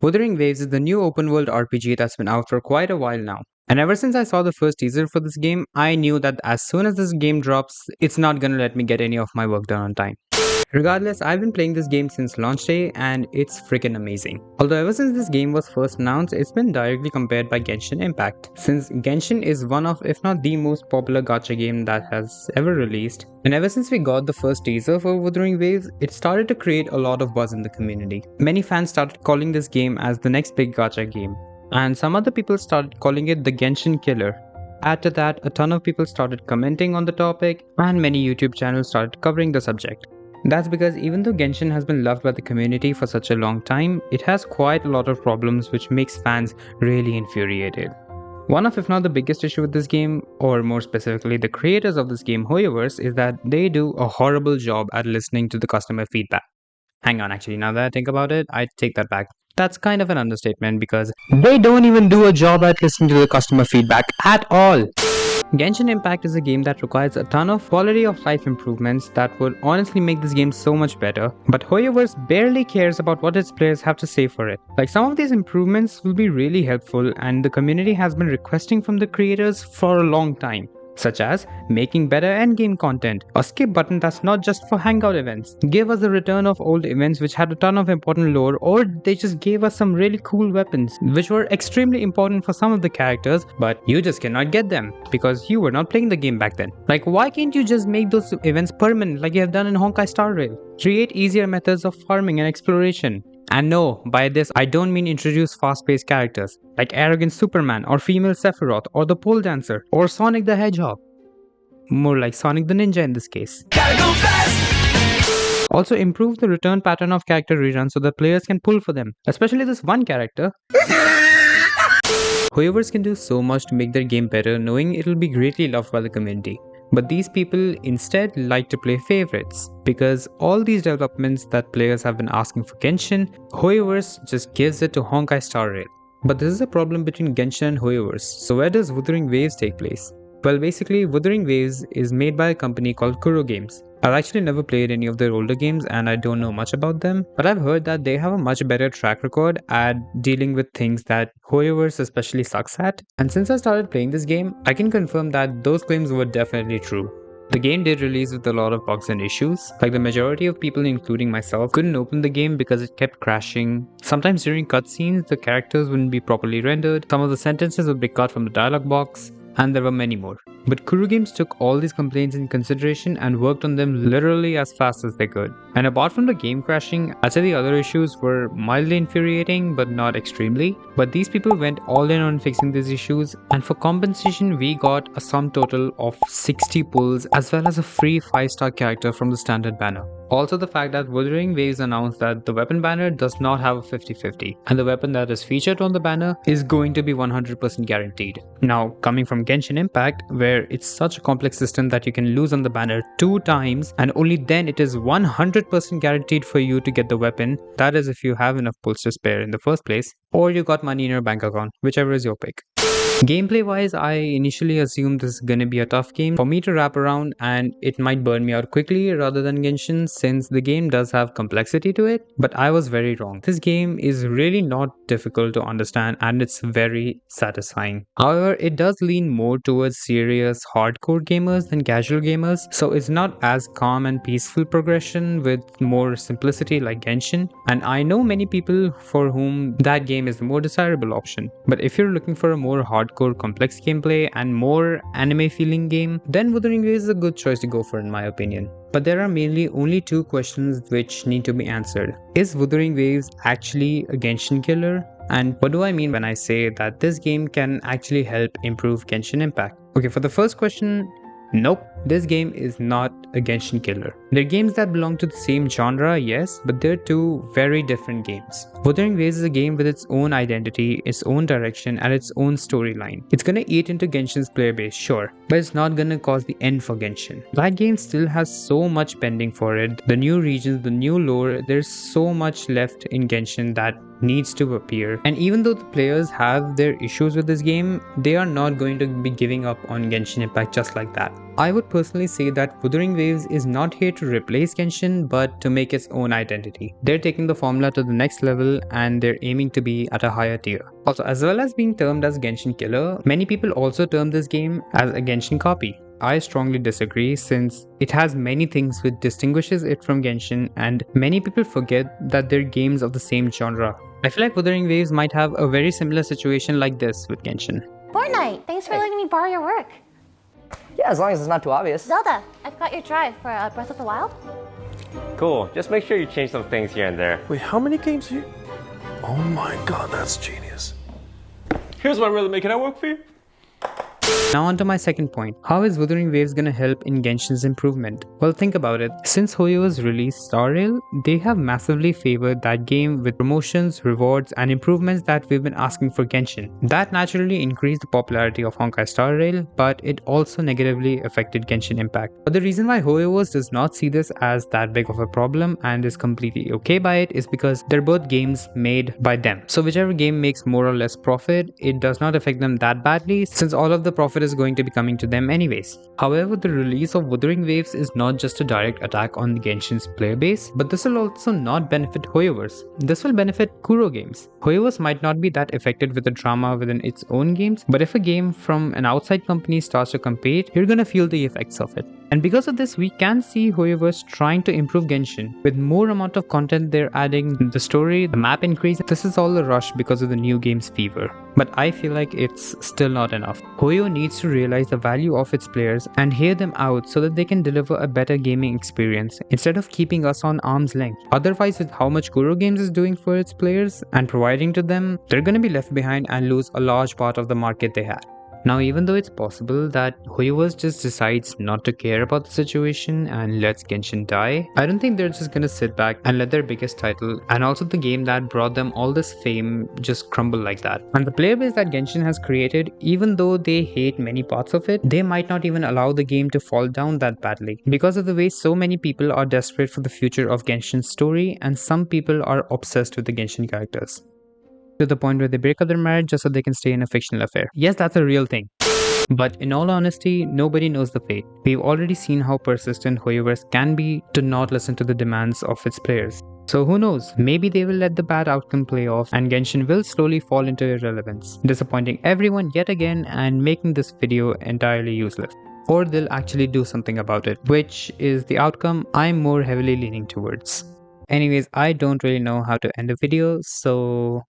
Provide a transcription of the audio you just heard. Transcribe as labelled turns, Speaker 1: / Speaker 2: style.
Speaker 1: Wuthering Waves is the new open world RPG that's been out for quite a while now. And ever since I saw the first teaser for this game, I knew that as soon as this game drops, it's not gonna let me get any of my work done on time. Regardless, I've been playing this game since launch day and it's freaking amazing. Although ever since this game was first announced, it's been directly compared by Genshin Impact, since Genshin is one of, if not the most popular gacha game that has ever released. And ever since we got the first teaser for Wuthering Waves, it started to create a lot of buzz in the community. Many fans started calling this game as the next big gacha game, and some other people started calling it the Genshin Killer. Add to that, a ton of people started commenting on the topic, and many YouTube channels started covering the subject. That's because even though Genshin has been loved by the community for such a long time, it has quite a lot of problems which makes fans really infuriated. One of, if not the biggest issue with this game, or more specifically the creators of this game, Hoyoverse, is that they do a horrible job at listening to the customer feedback. Hang on, actually, now that I think about it, I take that back. That's kind of an understatement because they don't even do a job at listening to the customer feedback at all. Genshin Impact is a game that requires a ton of quality of life improvements that would honestly make this game so much better, but Hoyoverse barely cares about what its players have to say for it. Like, some of these improvements will be really helpful and the community has been requesting from the creators for a long time, such as making better endgame content, a skip button that's not just for hangout events, give us a return of old events which had a ton of important lore, or they just gave us some really cool weapons which were extremely important for some of the characters, but you just cannot get them because you were not playing the game back then. Like, why can't you just make those events permanent like you have done in Honkai Star Rail? Create easier methods of farming and exploration. And no, by this I don't mean introduce fast-paced characters like arrogant Superman or female Sephiroth or the pole dancer or Sonic the Hedgehog. More like Sonic the Ninja in this case. Also improve the return pattern of character reruns so that players can pull for them, especially this one character. Hoyoverse can do so much to make their game better, knowing it'll be greatly loved by the community. But these people instead like to play favorites, because all these developments that players have been asking for Genshin, Hoyoverse just gives it to Honkai Star Rail. But this is a problem between Genshin and Hoyoverse, so where does Wuthering Waves take place? Well, basically, Wuthering Waves is made by a company called Kuro Games. I've actually never played any of their older games and I don't know much about them, but I've heard that they have a much better track record at dealing with things that Hoyoverse especially sucks at. And since I started playing this game, I can confirm that those claims were definitely true. The game did release with a lot of bugs and issues. Like, the majority of people, including myself, couldn't open the game because it kept crashing. Sometimes during cutscenes, the characters wouldn't be properly rendered, some of the sentences would be cut from the dialogue box, and there were many more. But Kuro Games took all these complaints in consideration and worked on them literally as fast as they could. And apart from the game crashing, I'd say the other issues were mildly infuriating but not extremely. But these people went all in on fixing these issues, and for compensation we got a sum total of 60 pulls as well as a free 5-star character from the standard banner. Also, the fact that Wuthering Waves announced that the weapon banner does not have a 50-50 and the weapon that is featured on the banner is going to be 100% guaranteed. Now, coming from Genshin Impact, where it's such a complex system that you can lose on the banner 2 times and only then it is 100% guaranteed for you to get the weapon, that is if you have enough pulls to spare in the first place, or you got money in your bank account, whichever is your pick. Gameplay wise, I initially assumed this is gonna be a tough game for me to wrap around and it might burn me out quickly rather than Genshin, since the game does have complexity to it, but I was very wrong. This game is really not difficult to understand and it's very satisfying. However, it does lean more towards serious hardcore gamers than casual gamers, so it's not as calm and peaceful progression with more simplicity like Genshin, and I know many people for whom that game is the more desirable option. But if you're looking for a more hardcore complex gameplay and more anime feeling game, then Wuthering Waves is a good choice to go for in my opinion. But there are mainly only 2 questions which need to be answered. Is Wuthering Waves actually a Genshin killer? And what do I mean when I say that this game can actually help improve Genshin Impact? Okay, for the first question, nope, this game is not a Genshin killer. They're games that belong to the same genre, yes, but they're 2 very different games. Wuthering Waves is a game with its own identity, its own direction, and its own storyline. It's gonna eat into Genshin's player base, sure, but it's not gonna cause the end for Genshin. That game still has so much pending for it. The new regions, the new lore, there's so much left in Genshin that needs to appear. And even though the players have their issues with this game, they are not going to be giving up on Genshin Impact just like that. I would would personally say that Wuthering Waves is not here to replace Genshin but to make its own identity. They're taking the formula to the next level and they're aiming to be at a higher tier. Also, as well as being termed as Genshin Killer, many people also term this game as a Genshin copy. I strongly disagree since it has many things which distinguishes it from Genshin and many people forget that they're games of the same genre. I feel like Wuthering Waves might have a very similar situation like this with Genshin.
Speaker 2: Fortnite, thanks for letting me borrow your work.
Speaker 3: Yeah, as long as it's not too obvious.
Speaker 2: Zelda, I've got your drive for Breath of the Wild.
Speaker 4: Cool. Just make sure you change some things here and there.
Speaker 5: Wait, how many games are you... Oh my god, that's genius.
Speaker 4: Here's what really making it work for you.
Speaker 1: Now on to my second point. How is Wuthering Waves gonna help in Genshin's improvement? Well, think about it. Since Hoyover's released Star Rail, they have massively favored that game with promotions, rewards, and improvements that we've been asking for Genshin. That naturally increased the popularity of Honkai Star Rail, but it also negatively affected Genshin Impact. But the reason why Hoyover's does not see this as that big of a problem and is completely okay by it is because they're both games made by them. So whichever game makes more or less profit, it does not affect them that badly since all of the profit is going to be coming to them anyways. However, the release of Wuthering Waves is not just a direct attack on Genshin's player base, but this will also not benefit Hoyover's. This will benefit Kuro Games. Hoyover's might not be that affected with the drama within its own games, but if a game from an outside company starts to compete, you're gonna feel the effects of it. And because of this, we can see Hoyover's trying to improve Genshin. With more amount of content they're adding, the story, the map increase, this is all a rush because of the new game's fever. But I feel like it's still not enough. Hoyo needs to realize the value of its players and hear them out so that they can deliver a better gaming experience instead of keeping us on arm's length. Otherwise, with how much Kuro Games is doing for its players and providing to them, they're gonna be left behind and lose a large part of the market they had. Now, even though it's possible that Hoyover's just decides not to care about the situation and lets Genshin die, I don't think they're just gonna sit back and let their biggest title and also the game that brought them all this fame just crumble like that. And the player base that Genshin has created, even though they hate many parts of it, they might not even allow the game to fall down that badly because of the way so many people are desperate for the future of Genshin's story and some people are obsessed with the Genshin characters. To the point where they break up their marriage just so they can stay in a fictional affair. Yes, that's a real thing. But in all honesty, nobody knows the fate. We've already seen how persistent Hoyover's can be to not listen to the demands of its players. So who knows, maybe they will let the bad outcome play off and Genshin will slowly fall into irrelevance, disappointing everyone yet again and making this video entirely useless. Or they'll actually do something about it, which is the outcome I'm more heavily leaning towards. Anyways, I don't really know how to end a video, so